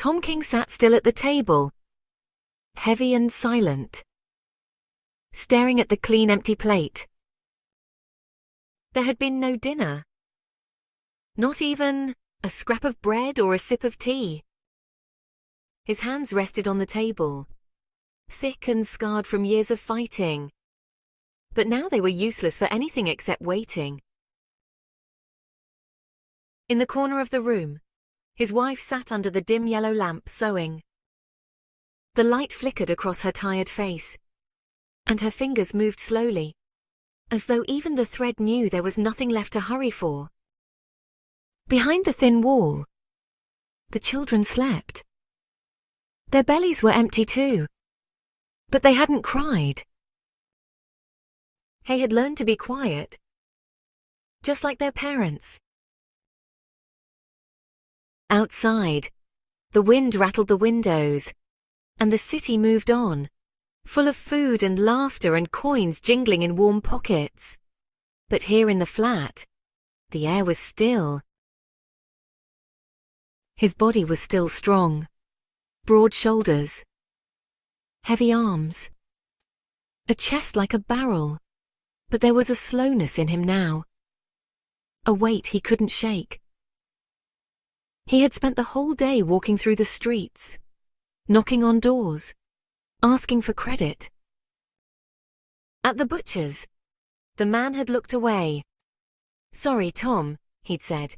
Tom King sat still at the table, heavy and silent, staring at the clean, empty plate. There had been no dinner. Not even a scrap of bread or a sip of tea. His hands rested on the table, thick and scarred from years of fighting. But now they were useless for anything except waiting. In the corner of the room, his wife sat under the dim yellow lamp sewing. The light flickered across her tired face, and her fingers moved slowly, as though even the thread knew there was nothing left to hurry for. Behind the thin wall, the children slept. Their bellies were empty too, but they hadn't cried. They had learned to be quiet, just like their parents. Outside, the wind rattled the windows, and the city moved on, full of food and laughter and coins jingling in warm pockets. But here in the flat, the air was still. His body was still strong, broad shoulders, heavy arms, a chest like a barrel, but there was a slowness in him now, a weight he couldn't shake. He had spent the whole day walking through the streets, knocking on doors, asking for credit. At the butcher's, the man had looked away. "Sorry, Tom," he'd said.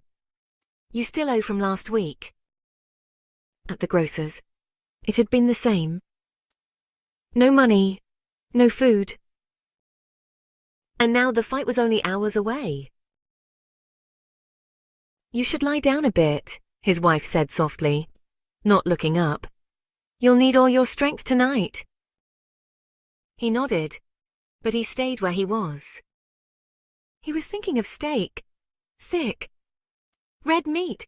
"You still owe from last week." At the grocer's, it had been the same. No money, no food. And now the fight was only hours away. "You should lie down a bit," his wife said softly, not looking up. "You'll need all your strength tonight." He nodded, but he stayed where he was. He was thinking of steak, thick, red meat,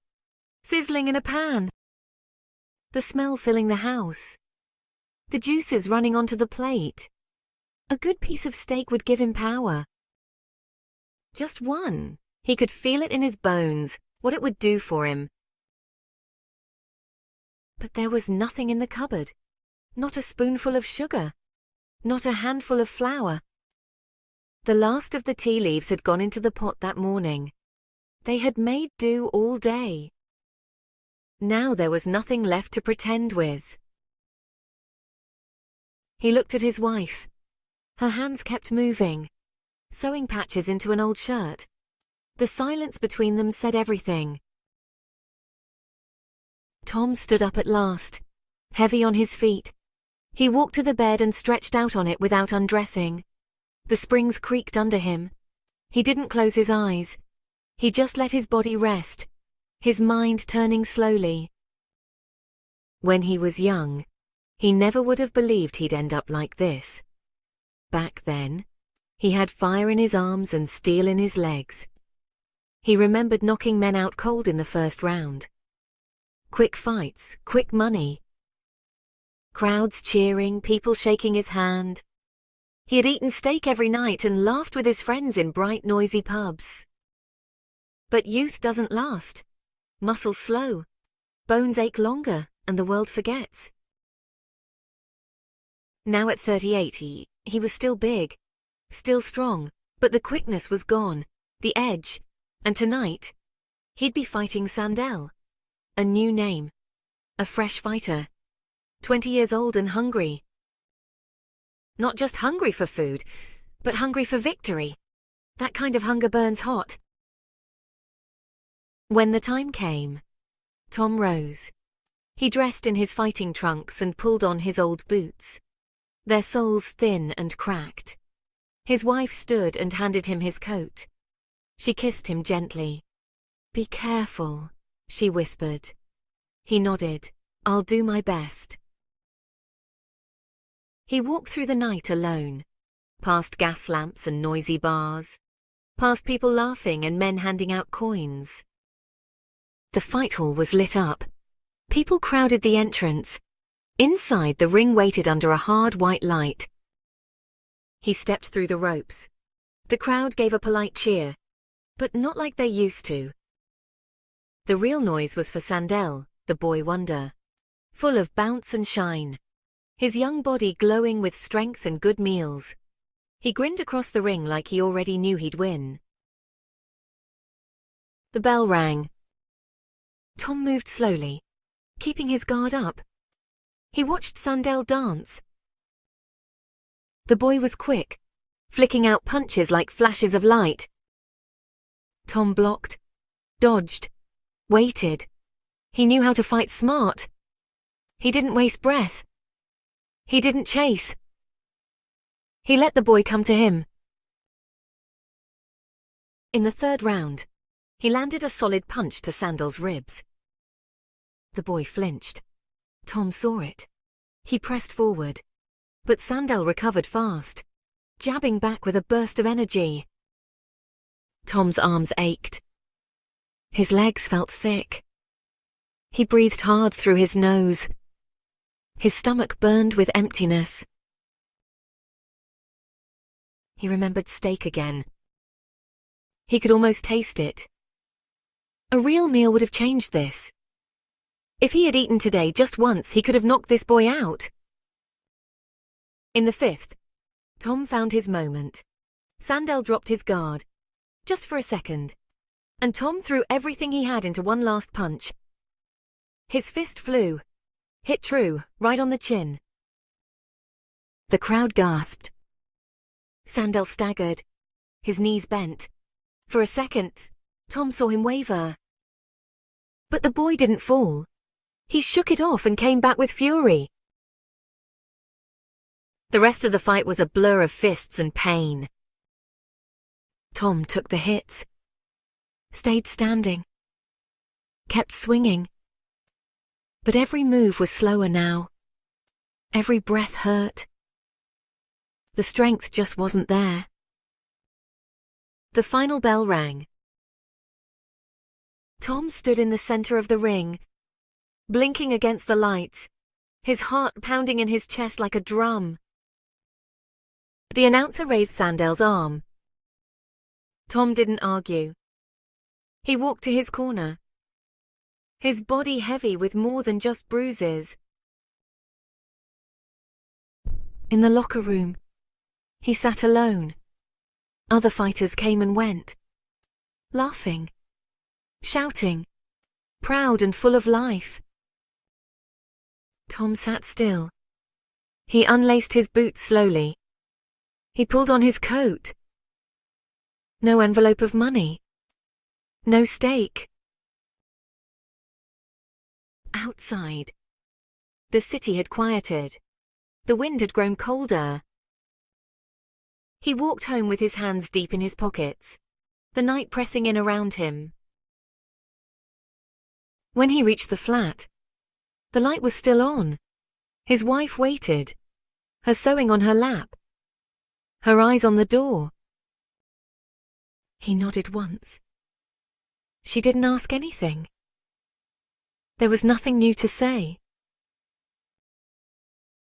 sizzling in a pan. The smell filling the house, the juices running onto the plate. A good piece of steak would give him power. Just one. He could feel it in his bones, what it would do for him. But there was nothing in the cupboard. Not a spoonful of sugar. Not a handful of flour. The last of the tea leaves had gone into the pot that morning. They had made do all day. Now there was nothing left to pretend with. He looked at his wife. Her hands kept moving, sewing patches into an old shirt. The silence between them said everything. Tom stood up at last, heavy on his feet. He walked to the bed and stretched out on it without undressing. The springs creaked under him. He didn't close his eyes. He just let his body rest, his mind turning slowly. When he was young, he never would have believed he'd end up like this. Back then, he had fire in his arms and steel in his legs. He remembered knocking men out cold in the first round. Quick fights, quick money. Crowds cheering, people shaking his hand. He had eaten steak every night and laughed with his friends in bright, noisy pubs. But youth doesn't last. Muscles slow. Bones ache longer, and the world forgets. Now at 38, he was still big, still strong, but the quickness was gone, the edge, and tonight, he'd be fighting Sandel. A new name. A fresh fighter. 20 years old and hungry. Not just hungry for food, but hungry for victory. That kind of hunger burns hot. When the time came, Tom rose. He dressed in his fighting trunks and pulled on his old boots, their soles thin and cracked. His wife stood and handed him his coat. She kissed him gently. "Be careful," she whispered. He nodded. "I'll do my best." He walked through the night alone, past gas lamps and noisy bars, past people laughing and men handing out coins. The fight hall was lit up. People crowded the entrance. Inside, the ring waited under a hard white light. He stepped through the ropes. The crowd gave a polite cheer, but not like they used to. The real noise was for Sandel, the boy wonder. full of bounce and shine. His young body glowing with strength and good meals. He grinned across the ring like he already knew he'd win. The bell rang. Tom moved slowly, keeping his guard up. He watched Sandel dance. The boy was quick, flicking out punches like flashes of light. Tom blocked, dodged, waited. He knew how to fight smart. He didn't waste breath. He didn't chase. He let the boy come to him. In the third round, he landed a solid punch to Sandel's ribs. The boy flinched. Tom saw it. He pressed forward. But Sandel recovered fast, jabbing back with a burst of energy. Tom's arms ached. His legs felt thick. He breathed hard through his nose. His stomach burned with emptiness. He remembered steak again. He could almost taste it. A real meal would have changed this. If he had eaten today just once, he could have knocked this boy out. In the fifth, Tom found his moment. Sandel dropped his guard, just for a second, and Tom threw everything he had into one last punch. His fist flew, hit true, right on the chin. The crowd gasped. Sandel staggered, his knees bent. For a second, Tom saw him waver. But the boy didn't fall. He shook it off and came back with fury. The rest of the fight was a blur of fists and pain. Tom took the hits, stayed standing, kept swinging. But every move was slower now. Every breath hurt. The strength just wasn't there. The final bell rang. Tom stood in the center of the ring, blinking against the lights, his heart pounding in his chest like a drum. The announcer raised Sandel's arm. Tom didn't argue. He walked to his corner, his body heavy with more than just bruises. In the locker room, he sat alone. Other fighters came and went, laughing, shouting, proud and full of life. Tom sat still. He unlaced his boots slowly. He pulled on his coat. No envelope of money. No steak. Outside, the city had quieted. The wind had grown colder. He walked home with his hands deep in his pockets, the night pressing in around him. When he reached the flat, the light was still on. His wife waited, her sewing on her lap, her eyes on the door. He nodded once. She didn't ask anything. There was nothing new to say.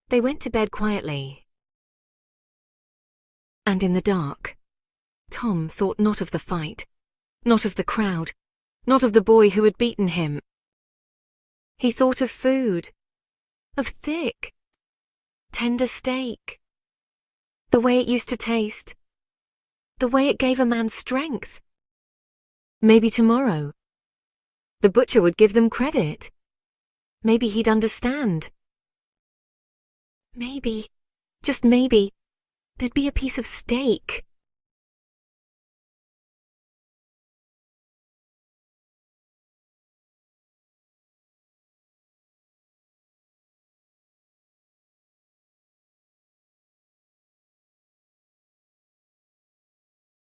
They went to bed quietly. And in the dark, Tom thought not of the fight, not of the crowd, not of the boy who had beaten him. He thought of food, of thick, tender steak, the way it used to taste, the way it gave a man strength. Maybe tomorrow, the butcher would give them credit. Maybe he'd understand. Maybe, just maybe, there'd be a piece of steak.